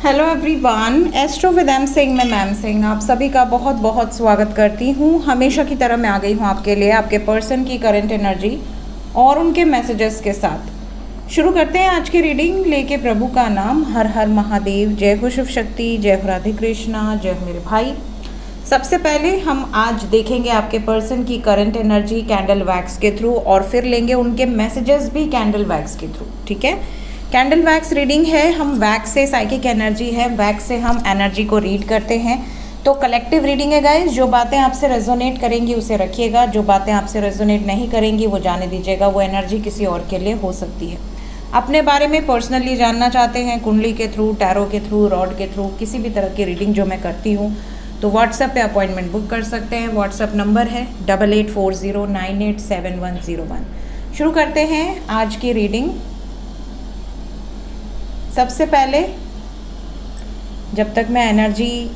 Hello everyone, astro with M Singh में ma'am Singh आप सभी का बहुत बहुत स्वागत करती हूँ। हमेशा की तरह मैं आ गई हूँ आपके लिए आपके पर्सन की करंट एनर्जी और उनके मैसेजेस के साथ। शुरू करते हैं आज की रीडिंग लेके प्रभु का नाम। हर हर महादेव, जय हो शिव शक्ति, जय हो राधे कृष्णा, जय हो मेरे भाई। सबसे पहले हम आज देखेंगे आपके पर्सन की करंट एनर्जी कैंडल वैक्स के थ्रू और फिर लेंगे उनके मैसेजेस भी कैंडल वैक्स के थ्रू। ठीक है, कैंडल वैक्स रीडिंग है। हम वैक्स से साइकिक एनर्जी है, वैक्स से हम एनर्जी को रीड करते हैं। तो कलेक्टिव रीडिंग है गाइस। जो बातें आपसे रेजोनेट करेंगी उसे रखिएगा, जो बातें आपसे रेजोनेट नहीं करेंगी वो जाने दीजिएगा। वो एनर्जी किसी और के लिए हो सकती है। अपने बारे में पर्सनली जानना चाहते हैं कुंडली के थ्रू, टैरो के थ्रू, रॉड के थ्रू, किसी भी तरह की रीडिंग जो मैं करती हूँ, तो व्हाट्सएप पे अपॉइंटमेंट बुक कर सकते हैं। व्हाट्सएप नंबर है 8840987101। शुरू करते हैं आज की रीडिंग। सबसे पहले जब तक मैं एनर्जी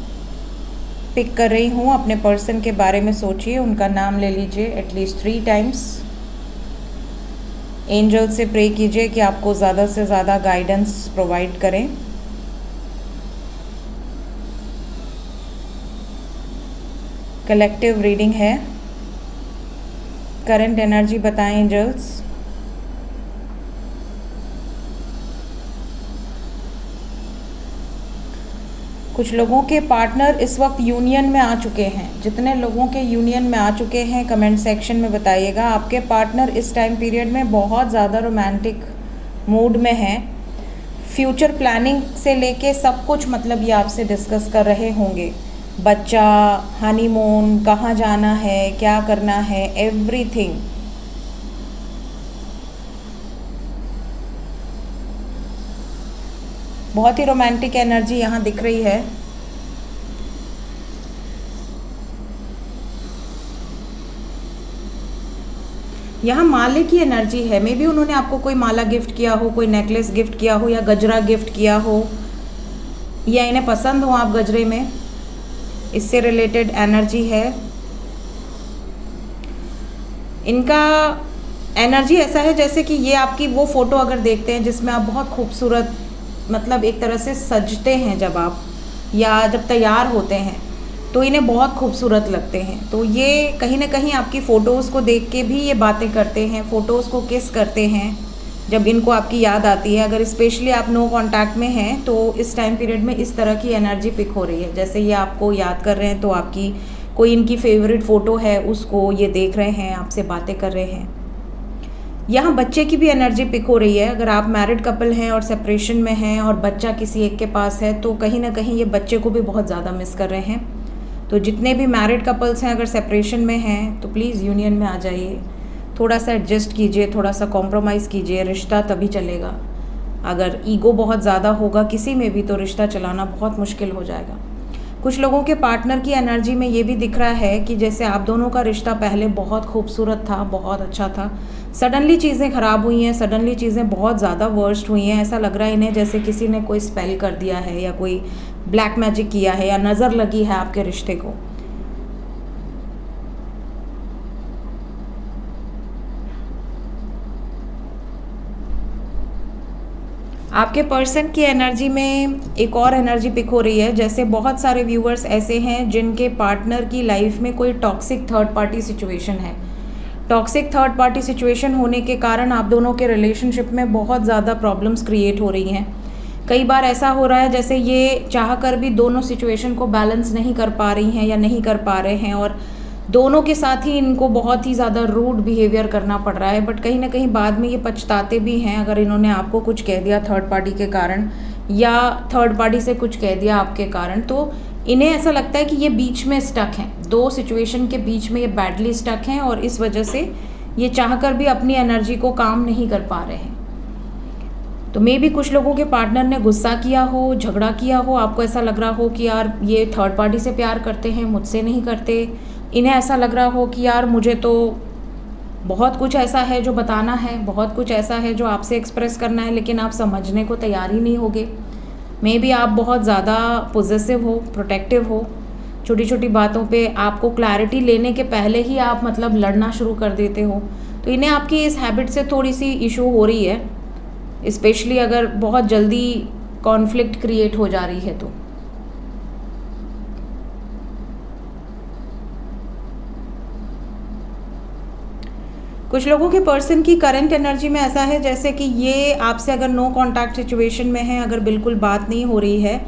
पिक कर रही हूँ अपने पर्सन के बारे में सोचिए, उनका नाम ले लीजिए एटलीस्ट 3 टाइम्स। एंजल से प्रे कीजिए कि आपको ज़्यादा से ज़्यादा गाइडेंस प्रोवाइड करें। कलेक्टिव रीडिंग है। करंट एनर्जी बताएं एंजल्स। कुछ लोगों के पार्टनर इस वक्त यूनियन में आ चुके हैं। जितने लोगों के यूनियन में आ चुके हैं कमेंट सेक्शन में बताइएगा। आपके पार्टनर इस टाइम पीरियड में बहुत ज़्यादा रोमांटिक मूड में हैं। फ्यूचर प्लानिंग से लेके सब कुछ मतलब ये आपसे डिस्कस कर रहे होंगे। बच्चा, हनीमून, कहाँ जाना है, क्या करना है, एवरीथिंग। बहुत ही रोमांटिक एनर्जी यहाँ दिख रही है। यहाँ माले की एनर्जी है। मे बी उन्होंने आपको कोई माला गिफ्ट किया हो, कोई नेकलेस गिफ्ट किया हो या गजरा गिफ्ट किया हो, या इन्हें पसंद हो आप गजरे में, इससे रिलेटेड एनर्जी है। इनका एनर्जी ऐसा है जैसे कि ये आपकी वो फ़ोटो अगर देखते हैं जिसमें आप बहुत खूबसूरत मतलब एक तरह से सजते हैं जब आप, या जब तैयार होते हैं तो इन्हें बहुत खूबसूरत लगते हैं। तो ये कहीं ना कहीं आपकी फ़ोटोज़ को देख के भी ये बातें करते हैं, फ़ोटोज़ को किस करते हैं जब इनको आपकी याद आती है। अगर स्पेशली आप नो कांटेक्ट में हैं तो इस टाइम पीरियड में इस तरह की एनर्जी पिक हो रही है। जैसे ये आपको याद कर रहे हैं तो आपकी कोई इनकी फेवरेट फ़ोटो है उसको ये देख रहे हैं, आपसे बातें कर रहे हैं। यहाँ बच्चे की भी एनर्जी पिक हो रही है। अगर आप मैरिड कपल हैं और सेपरेशन में हैं और बच्चा किसी एक के पास है तो कहीं ना कहीं ये बच्चे को भी बहुत ज़्यादा मिस कर रहे हैं। तो जितने भी मैरिड कपल्स हैं अगर सेपरेशन में हैं तो प्लीज़ यूनियन में आ जाइए। थोड़ा सा एडजस्ट कीजिए, थोड़ा सा कॉम्प्रोमाइज़ कीजिए, रिश्ता तभी चलेगा। अगर ईगो बहुत ज़्यादा होगा किसी में भी तो रिश्ता चलाना बहुत मुश्किल हो जाएगा। कुछ लोगों के पार्टनर की एनर्जी में ये भी दिख रहा है कि जैसे आप दोनों का रिश्ता पहले बहुत खूबसूरत था, बहुत अच्छा था, सडनली चीज़ें ख़राब हुई हैं, सडनली चीज़ें बहुत ज़्यादा वर्स्ट हुई हैं। ऐसा लग रहा है इन्हें जैसे किसी ने कोई स्पेल कर दिया है या कोई ब्लैक मैजिक किया है या नज़र लगी है आपके रिश्ते को। आपके पर्सन की एनर्जी में एक और एनर्जी पिक हो रही है। जैसे बहुत सारे व्यूअर्स ऐसे हैं जिनके पार्टनर की लाइफ में कोई टॉक्सिक थर्ड पार्टी सिचुएशन है। टॉक्सिक थर्ड पार्टी सिचुएशन होने के कारण आप दोनों के रिलेशनशिप में बहुत ज़्यादा प्रॉब्लम्स क्रिएट हो रही हैं। कई बार ऐसा हो रहा है जैसे ये चाह कर भी दोनों सिचुएशन को बैलेंस नहीं कर पा रही हैं या नहीं कर पा रहे हैं और दोनों के साथ ही इनको बहुत ही ज़्यादा रूड बिहेवियर करना पड़ रहा है। बट कहीं ना कहीं बाद में ये पछताते भी हैं अगर इन्होंने आपको कुछ कह दिया थर्ड पार्टी के कारण या थर्ड पार्टी से कुछ कह दिया आपके कारण। तो इन्हें ऐसा लगता है कि ये बीच में स्टक हैं, 2 सिचुएशन के बीच में ये बैडली स्टक हैं और इस वजह से ये चाहकर भी अपनी एनर्जी को काम नहीं कर पा रहे हैं। तो मे भी कुछ लोगों के पार्टनर ने गुस्सा किया हो, झगड़ा किया हो, आपको ऐसा लग रहा हो कि यार ये थर्ड पार्टी से प्यार करते हैं, मुझसे नहीं करते। इन्हें ऐसा लग रहा हो कि यार मुझे तो बहुत कुछ ऐसा है जो बताना है, बहुत कुछ ऐसा है जो आपसे एक्सप्रेस करना है, लेकिन आप समझने को तैयार ही नहीं होगे। मे बी आप बहुत ज़्यादा पॉजेसिव हो, प्रोटेक्टिव हो। छोटी छोटी बातों पे आपको क्लैरिटी लेने के पहले ही आप मतलब लड़ना शुरू कर देते हो। तो इन्हें आपकी इस हैबिट से थोड़ी सी इशू हो रही है। स्पेशली अगर बहुत जल्दी कॉन्फ्लिक्ट क्रिएट हो जा रही है। तो कुछ लोगों के पर्सन की करंट एनर्जी में ऐसा है जैसे कि ये आपसे अगर नो कांटेक्ट सिचुएशन में है, अगर बिल्कुल बात नहीं हो रही है,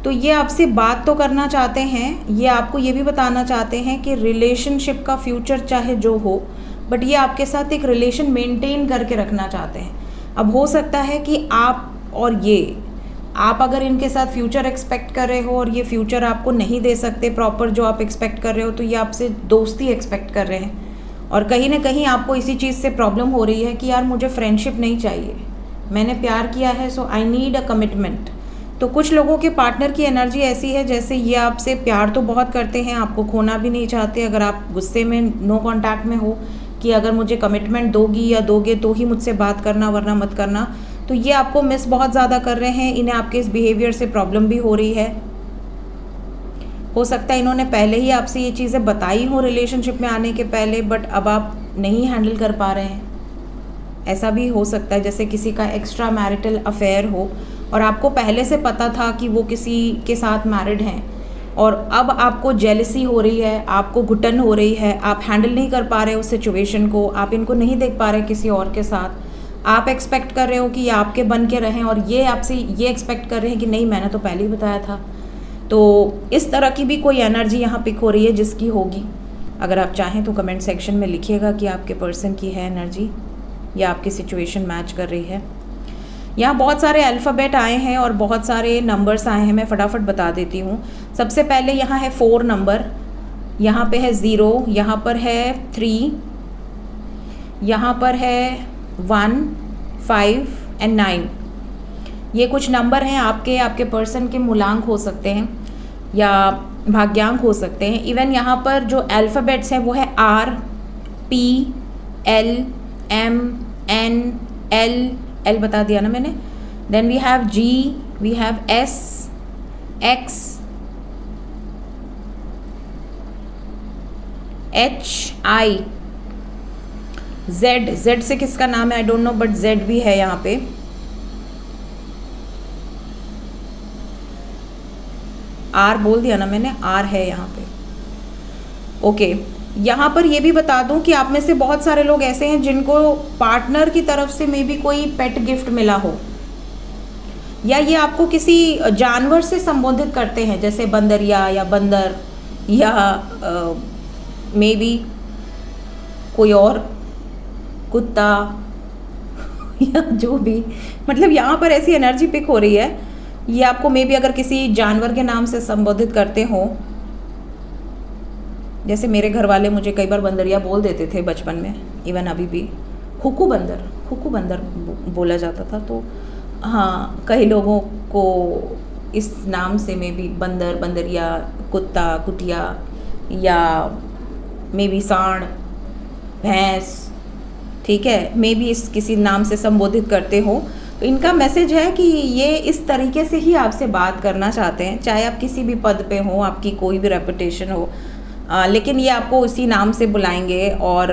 तो ये आपसे बात तो करना चाहते हैं, ये आपको ये भी बताना चाहते हैं कि रिलेशनशिप का फ्यूचर चाहे जो हो, बट ये आपके साथ एक रिलेशन मेंटेन करके रखना चाहते हैं। अब हो सकता है कि आप और ये, आप अगर इनके साथ फ्यूचर एक्सपेक्ट कर रहे हो और ये फ्यूचर आपको नहीं दे सकते प्रॉपर जो आप एक्सपेक्ट कर रहे हो, तो ये आपसे दोस्ती एक्सपेक्ट कर रहे हैं। और कहीं ना कहीं आपको इसी चीज़ से प्रॉब्लम हो रही है कि यार मुझे फ्रेंडशिप नहीं चाहिए, मैंने प्यार किया है, सो आई नीड अ कमिटमेंट। तो कुछ लोगों के पार्टनर की एनर्जी ऐसी है जैसे ये आपसे प्यार तो बहुत करते हैं, आपको खोना भी नहीं चाहते। अगर आप गुस्से में नो कांटेक्ट में हो कि अगर मुझे कमिटमेंट दोगी या दोगे तो ही मुझसे बात करना, वरना मत करना, तो ये आपको मिस बहुत ज़्यादा कर रहे हैं। इन्हें आपके इस बिहेवियर से प्रॉब्लम भी हो रही है। हो सकता है इन्होंने पहले ही आपसे ये चीज़ें बताई हो रिलेशनशिप में आने के पहले, बट अब आप नहीं हैंडल कर पा रहे हैं। ऐसा भी हो सकता है जैसे किसी का एक्स्ट्रा मैरिटल अफेयर हो और आपको पहले से पता था कि वो किसी के साथ मैरिड हैं, और अब आपको जेलसी हो रही है, आपको घुटन हो रही है, आप हैंडल नहीं कर पा रहे उस सिचुएशन को, आप इनको नहीं देख पा रहे किसी और के साथ। आप एक्सपेक्ट कर रहे हो कि ये आपके बन के रहें, और ये आपसे ये एक्सपेक्ट कर रहे हैं कि नहीं, मैंने तो पहले ही बताया था। तो इस तरह की भी कोई एनर्जी यहाँ पिक हो रही है जिसकी होगी। अगर आप चाहें तो कमेंट सेक्शन में लिखिएगा कि आपके पर्सन की है एनर्जी या आपकी सिचुएशन मैच कर रही है। यहाँ बहुत सारे अल्फ़ाबेट आए हैं और बहुत सारे नंबर्स आए हैं, मैं फटाफट बता देती हूँ। सबसे पहले यहाँ है 4 नंबर, यहाँ पे है 0, यहाँ पर है 3, यहाँ पर है 1, 5 एंड 9। ये कुछ नंबर हैं आपके पर्सन के मूलांक हो सकते हैं या भाग्यांक हो सकते हैं। इवन यहाँ पर जो अल्फ़ाबेट्स हैं वो है R, P, L, M, N, L बता दिया ना मैंने। Then we have G, we have S, X, H, I, Z से किसका नाम है I don't know, but Z भी है यहाँ पे। R बोल दिया ना मैंने, R है यहाँ पे। ओके, यहाँ पर ये भी बता दूँ कि आप में से बहुत सारे लोग ऐसे हैं जिनको पार्टनर की तरफ से मे बी कोई पेट गिफ्ट मिला हो, या ये आपको किसी जानवर से संबोधित करते हैं जैसे बंदरिया या बंदर या मे बी कोई और कुत्ता या जो भी, मतलब यहाँ पर ऐसी एनर्जी पिक हो रही है। ये आपको मे बी अगर किसी जानवर के नाम से संबोधित करते हो, जैसे मेरे घर वाले मुझे कई बार बंदरिया बोल देते थे बचपन में, इवन अभी भी हुक्कू बंदर बोला जाता था। तो हाँ, कई लोगों को इस नाम से मे बी बंदर, बंदरिया, कुत्ता, कुटिया या मे बी सांड, भैंस, ठीक है, मे बी इस किसी नाम से संबोधित करते हो। तो इनका मैसेज है कि ये इस तरीके से ही आपसे बात करना चाहते हैं, चाहे आप किसी भी पद पे हो, आपकी कोई भी रेपुटेशन हो, लेकिन ये आपको उसी नाम से बुलाएंगे। और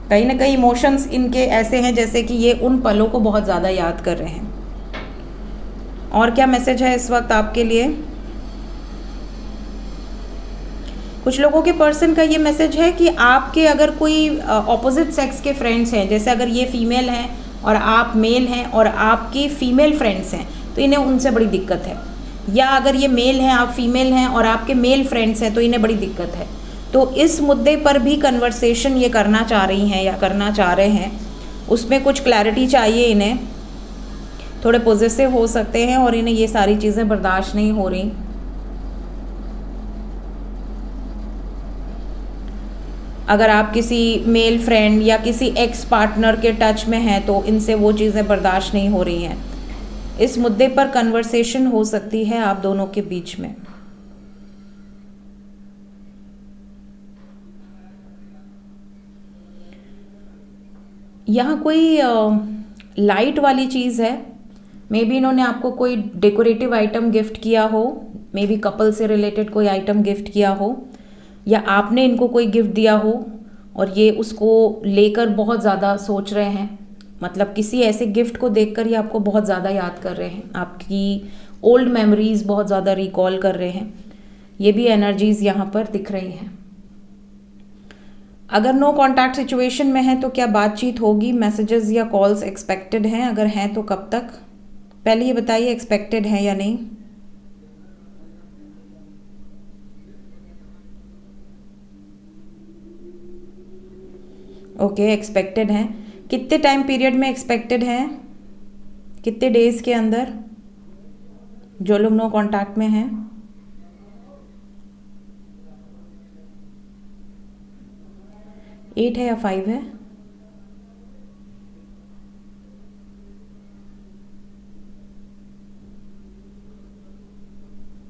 कहीं ना कहीं इमोशंस इनके ऐसे हैं जैसे कि ये उन पलों को बहुत ज़्यादा याद कर रहे हैं। और क्या मैसेज है इस वक्त आपके लिए? कुछ लोगों के पर्सन का ये मैसेज है कि आपके अगर कोई ऑपोजिट सेक्स के फ्रेंड्स हैं, जैसे अगर ये फीमेल हैं और आप मेल हैं और आपकी फ़ीमेल फ्रेंड्स हैं, तो इन्हें उनसे बड़ी दिक्कत है। या अगर ये मेल हैं, आप फीमेल हैं और आपके मेल फ्रेंड्स हैं, तो इन्हें बड़ी दिक्कत है। तो इस मुद्दे पर भी कन्वर्सेशन ये करना चाह रही हैं या करना चाह रहे हैं, उसमें कुछ क्लैरिटी चाहिए इन्हें। थोड़े पॉजिटिव हो सकते हैं और इन्हें ये सारी चीज़ें बर्दाश्त नहीं हो रही। अगर आप किसी मेल फ्रेंड या किसी एक्स पार्टनर के टच में हैं तो इनसे वो चीज़ें बर्दाश्त नहीं हो रही हैं। इस मुद्दे पर कन्वर्सेशन हो सकती है आप दोनों के बीच में। यहाँ कोई लाइट वाली चीज़ है, मे बी इन्होंने आपको कोई डेकोरेटिव आइटम गिफ्ट किया हो, मे बी कपल से रिलेटेड कोई आइटम गिफ्ट किया हो, या आपने इनको कोई गिफ्ट दिया हो और ये उसको लेकर बहुत ज़्यादा सोच रहे हैं, मतलब किसी ऐसे गिफ्ट को देखकर ये आपको बहुत ज़्यादा याद कर रहे हैं, आपकी ओल्ड मेमोरीज बहुत ज़्यादा रिकॉल कर रहे हैं। ये भी एनर्जीज यहाँ पर दिख रही हैं। अगर नो कॉन्टैक्ट सिचुएशन में है तो क्या बातचीत होगी, मैसेजेस या कॉल्स एक्सपेक्टेड हैं? अगर हैं तो कब तक? पहले ये बताइए एक्सपेक्टेड है या नहीं। ओके, एक्सपेक्टेड हैं। कितने टाइम पीरियड में एक्सपेक्टेड हैं? कितने डेज के अंदर जो लोग नो कॉन्टैक्ट में हैं? एट है या 5 है?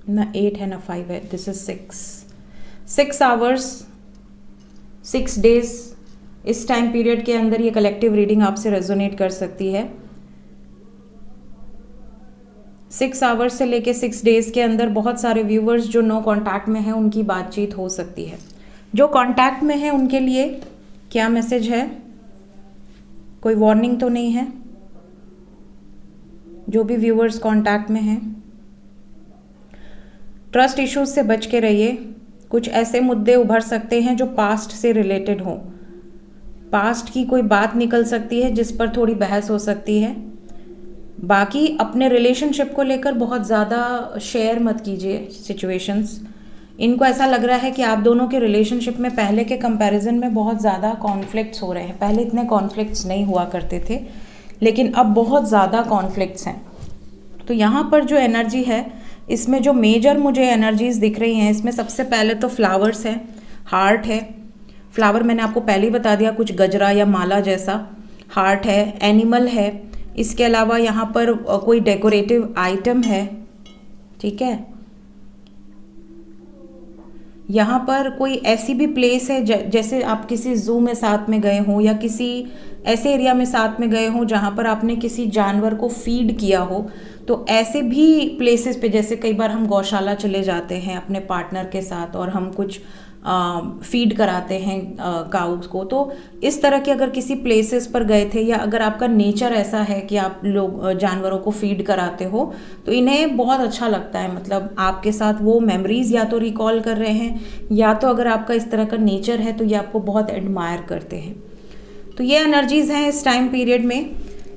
ना 8 है ना 5 है। This is 6 hours 6 days. इस टाइम पीरियड के अंदर ये कलेक्टिव रीडिंग आपसे रेजोनेट कर सकती है। 6 आवर्स से लेके 6 डेज के अंदर बहुत सारे व्यूवर्स जो नो कॉन्टैक्ट में हैं उनकी बातचीत हो सकती है। जो कॉन्टैक्ट में है उनके लिए क्या मैसेज है? कोई वार्निंग तो नहीं है? जो भी व्यूवर्स कॉन्टैक्ट में हैं, ट्रस्ट इश्यूज से बच के रहिए। कुछ ऐसे मुद्दे उभर सकते हैं जो पास्ट से रिलेटेड हो। पास्ट की कोई बात निकल सकती है जिस पर थोड़ी बहस हो सकती है। बाकी अपने रिलेशनशिप को लेकर बहुत ज़्यादा शेयर मत कीजिए सिचुएशंस। इनको ऐसा लग रहा है कि आप दोनों के रिलेशनशिप में पहले के कंपैरिजन में बहुत ज़्यादा कॉन्फ्लिक्ट्स हो रहे हैं। पहले इतने कॉन्फ्लिक्ट्स नहीं हुआ करते थे, लेकिन अब बहुत ज़्यादा कॉन्फ्लिक्ट्स हैं। तो यहाँ पर जो एनर्जी है, इसमें जो मेजर मुझे एनर्जीज दिख रही हैं, इसमें सबसे पहले तो फ्लावर्स है, हार्ट है। फ्लावर मैंने आपको पहले ही बता दिया, कुछ गजरा या माला जैसा। हार्ट है, एनिमल है, इसके अलावा यहाँ पर कोई डेकोरेटिव आइटम है, ठीक है। यहाँ पर कोई ऐसी भी प्लेस है जैसे आप किसी ज़ू में साथ में गए हों या किसी ऐसे एरिया में साथ में गए हों जहाँ पर आपने किसी जानवर को फीड किया हो। तो ऐसे भी प्लेसेस पे, जैसे कई बार हम गौशाला चले जाते हैं अपने पार्टनर के साथ और हम कुछ फीड कराते हैं काउस को। तो इस तरह के अगर किसी प्लेसेस पर गए थे या अगर आपका नेचर ऐसा है कि आप लोग जानवरों को फीड कराते हो, तो इन्हें बहुत अच्छा लगता है। मतलब आपके साथ वो मेमोरीज या तो रिकॉल कर रहे हैं, या तो अगर आपका इस तरह का नेचर है तो ये आपको बहुत एडमायर करते हैं। तो ये एनर्जीज हैं इस टाइम पीरियड में।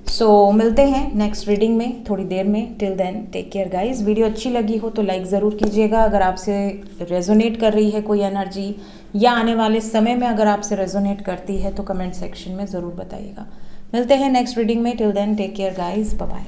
सो मिलते हैं नेक्स्ट रीडिंग में थोड़ी देर में। Till then take care guys. Video अच्छी लगी हो तो लाइक ज़रूर कीजिएगा। अगर आपसे रेजोनेट कर रही है कोई एनर्जी या आने वाले समय में अगर आपसे रेजोनेट करती है तो कमेंट सेक्शन में ज़रूर बताइएगा। मिलते हैं नेक्स्ट रीडिंग में। Till then take care guys, bye bye.